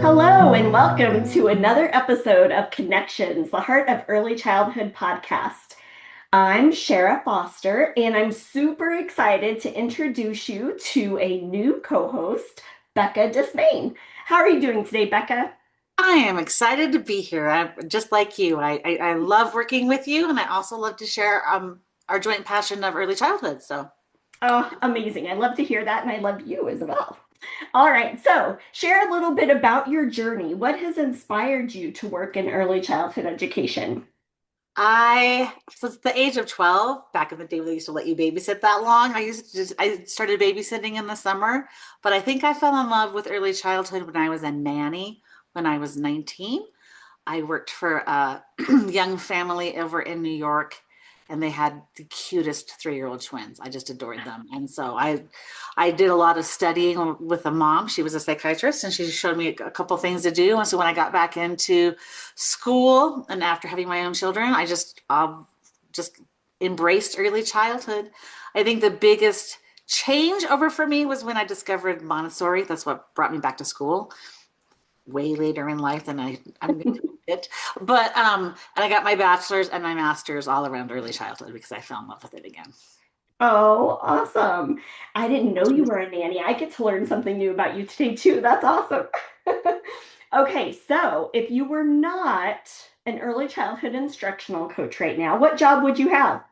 Hello, and welcome to another episode of Connections, the Heart of Early Childhood podcast. I'm Shara Foster, and I'm super excited to introduce you to a new co host, Becca Desmain. How are you doing today, Becca? I am excited to be here. I'm just like you. I love working with you, and I also love to share our joint passion of early childhood. So Oh, amazing. I love to hear that, and I love you as well. All right, so share a little bit about your journey. What has inspired you to work in early childhood education? since the age of 12, back in the day, they used to let you babysit that long. I started babysitting in the summer, but I think I fell in love with early childhood when I was a nanny when I was 19. I worked for a young family over in New York, and they had the cutest 3-year-old twins. I just adored them. And so I did a lot of studying with a mom. She was a psychiatrist, and she showed me a couple things to do. And so when I got back into school and after having my own children, I just embraced early childhood. I think the biggest change over for me was when I discovered Montessori. That's what brought me back to school way later in life than I'm going to admit. But and I got my bachelor's and my master's all around early childhood because I fell in love with it again. Oh, awesome. I didn't know you were a nanny. I get to learn something new about you today, too. That's awesome. Okay, so if you were not an early childhood instructional coach right now, what job would you have?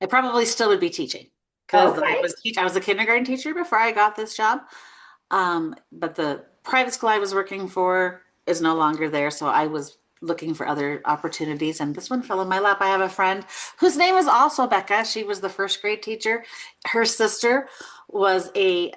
I probably still would be teaching because Okay. I was a kindergarten teacher before I got this job. But the private school I was working for is no longer there, so I was looking for other opportunities, and this one fell in my lap. I have a friend whose name is also Becca. She was the first grade teacher. Her sister was a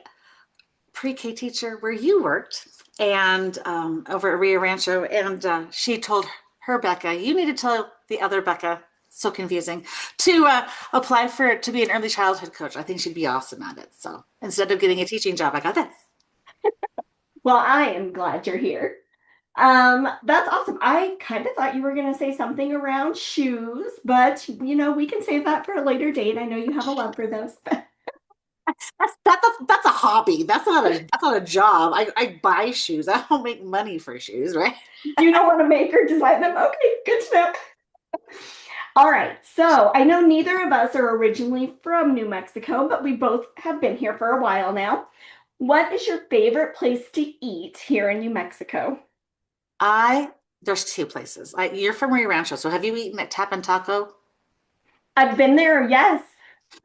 pre-K teacher where you worked, and over at Rio Rancho, and she told her Becca, "You need to tell the other Becca." So confusing to apply for to be an early childhood coach. I think she'd be awesome at it. So instead of getting a teaching job, I got this. Well, I am glad you're here. That's awesome. I kind of thought you were going to say something around shoes, but we can save that for a later date. I know you have a love for those. That's a hobby. That's not a job. I buy shoes. I don't make money for shoes, right? You don't want to make or design them. Okay, good to know. All right, so I know neither of us are originally from New Mexico, but we both have been here for a while now. What is your favorite place to eat here in New Mexico? I there's two places. You're from Rio Rancho, so have you eaten at Tap and Taco? I've been there, yes.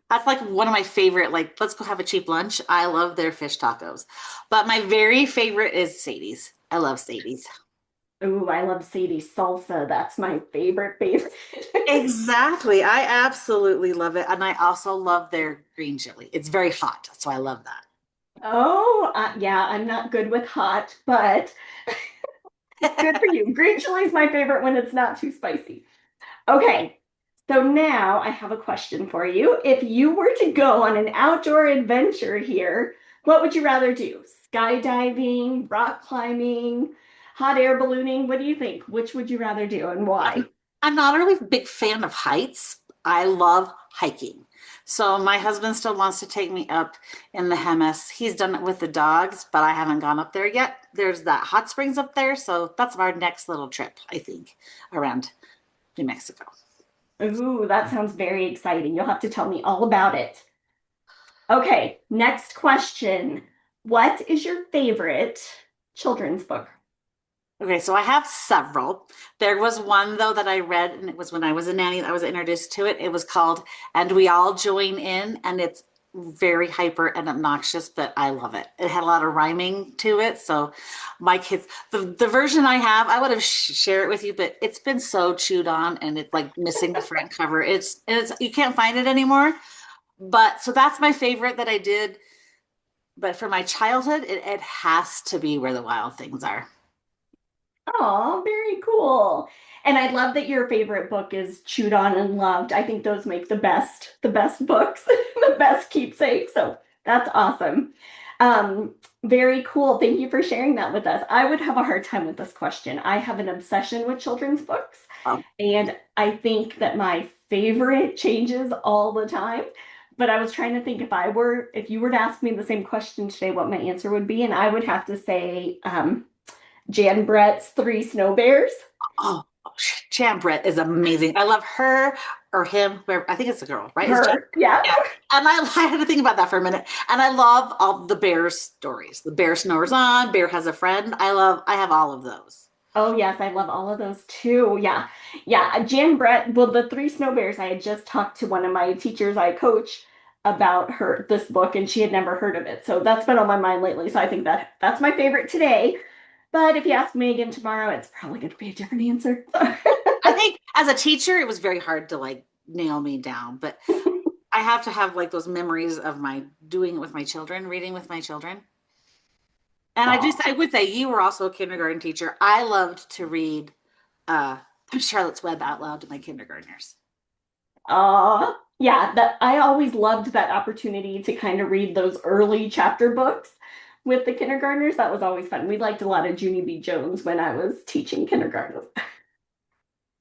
That's like one of my favorite. Like, let's go have a cheap lunch. I love their fish tacos, but my very favorite is Sadie's. I love Sadie's. Ooh, I love Sadie's salsa. That's my favorite. Exactly. I absolutely love it, and I also love their green chili. It's very hot, so I love Oh, yeah, I'm not good with hot, but good for that. you. Green chili is my favorite when it's not too spicy. Okay, so now I have a question for you. If you were to go on an outdoor adventure here, what would you rather do? Skydiving, rock climbing, hot air ballooning? What do you think? Which would you rather do and why? I'm not a really big fan of heights. I love hiking. So my husband still wants to take me up in the Hemis. He's done it with the dogs, but I haven't gone up there yet. There's that hot springs up there, so that's our next little trip, I think, around New Mexico. Ooh, that sounds very exciting. You'll have to tell me all about it. Okay, next question. What is your favorite children's book? Okay, so I have several. There was one though that I read, and it was when I was a nanny that I was introduced to it. It was called "And We All Join In," and it's very hyper and obnoxious, but I love it. It had a lot of rhyming to it, so my kids, the version I have, I would have share it with you, but it's been so chewed on, and it's like missing the front cover. It's you can't find it anymore. But so that's my favorite that I did. But for my childhood, it has to be Where the Wild Things Are. Oh, very cool. And I love that your favorite book is Chewed On and Loved. I think those make the best books, the best keepsake. So that's awesome. Very cool. Thank you for sharing that with us. I would have a hard time with this question. I have an obsession with children's books, Um, and I think that my favorite changes all the time. But I was trying to think if you were to ask me the same question today, what my answer would be, and I would have to say Jan Brett's Three Snow Bears. Oh, Chambret is amazing. I love her or him. Whoever, I think it's a girl, right? It's Jan. Her, yeah. Yeah. And I had to think about that for a minute. And I love all the bear stories. The bear snores on, bear has a friend. I have all of those. Oh yes, I love all of those too. Yeah. Yeah. Jan Brett, well, the Three Snow Bears, I had just talked to one of my teachers I coach about this book, and she had never heard of it. So that's been on my mind lately. So I think that's my favorite today. But if you ask me again tomorrow, it's probably going to be a different answer. I think as a teacher, it was very hard to like nail me down, but I have to have like those memories of my doing it with my children, reading with my children. And Oh, I would say you were also a kindergarten teacher. I loved to read uh, Charlotte's Web out loud to my kindergartners. yeah, that I always loved that opportunity to kind of read those early chapter books with the kindergartners. That was always fun. We liked a lot of Junie B. Jones when I was teaching kindergarten.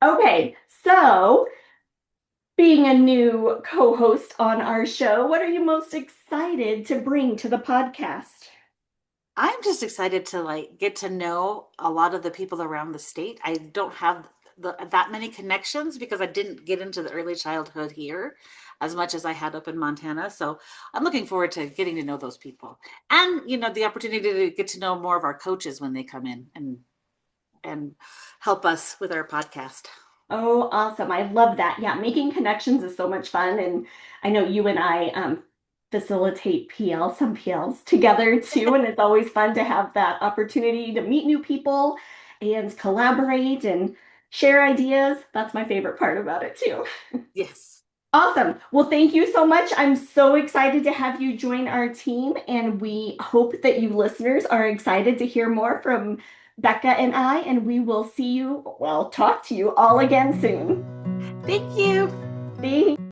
Okay, so being a new co-host on our show, what are you most excited to bring to the podcast? I'm just excited to like get to know a lot of the people around the state. I don't have that many connections because I didn't get into the early childhood here as much as I had up in Montana. So I'm looking forward to getting to know those people and the opportunity to get to know more of our coaches when they come in and help us with our podcast. Oh, awesome. I love that. Yeah, making connections is so much fun. And I know you and I facilitate some PLs together too. And it's always fun to have that opportunity to meet new people and collaborate and share ideas. That's my favorite part about it too. Yes. Awesome. Well, thank you so much. I'm so excited to have you join our team, and we hope that you listeners are excited to hear more from Becca and I, and we will see you, well, talk to you all again soon. Thank you. Thank